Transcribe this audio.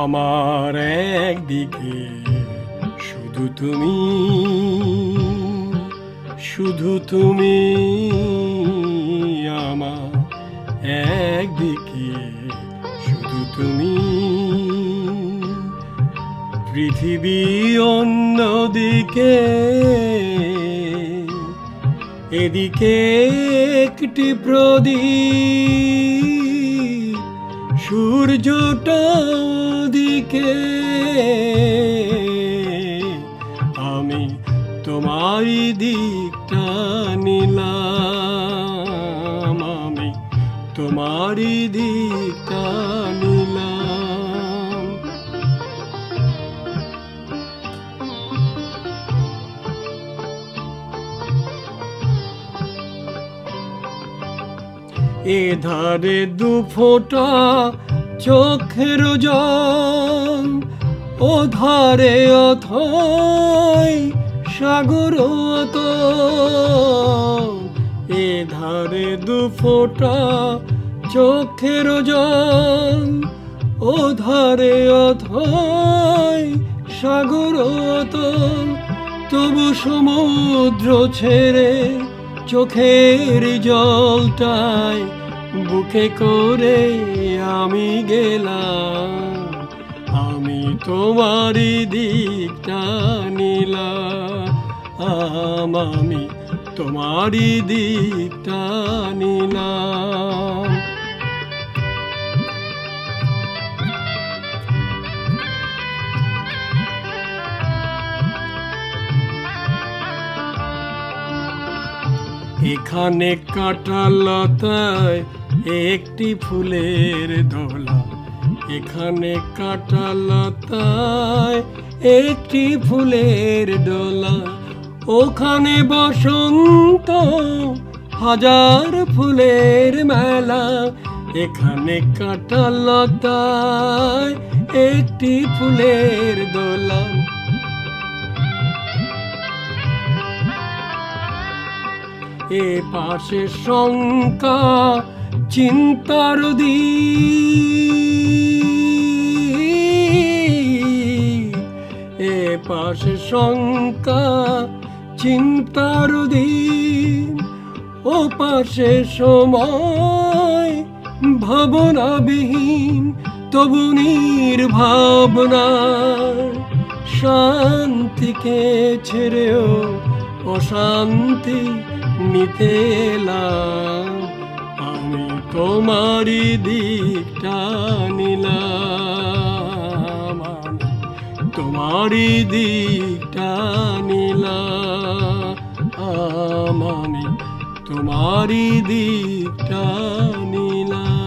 আমার একদিকে শুধু তুমি, শুধু তুমি আমার একদিকে শুধু তুমি, পৃথিবী অন্যদিকে, এদিকে একটি প্রদীপ, সূর্যটা ওদিকে। আমি তোমারই দিকটা নিলাম, আমি তোমারই দিকটা নিলাম। এধারে দু ফোঁটা চোখের জল, ওধারে অথই সাগর অতল। এধারে দু ফোঁটা চোখের জল, ওধারে অথই সাগর অতল। তবু সমুদ্র ছেড়ে চোখের জলটাই বুকে করে আমি গেলাম, আমি তোমারই দিকটা নিলাম, আমি তোমারই দিকটা নিলাম। এখানে কাঁটা লতায় একটি ফুলের দোলা, এখানে কাঁটা লতায় একটি ফুলের দোলা। ওখানে বসন্ত হাজার ফুলের মেলা, এখানে কাঁটা লতায় একটি ফুলের দোলা। এ পাশে শঙ্কা চিন্তার দ্বীপ, এ পাশে শঙ্কা চিন্তার দ্বীপ। ও পাশে সময় ভাবনাবিহীন, তবু নির্ভাবনা শান্তিকে ছেড়েও অশান্তি নিতে এলাম। আমি তোমারই দিকটা নিলাম, আমি তোমারই দিকটা নিলাম, আমি তোমারই দিকটা নিলাম।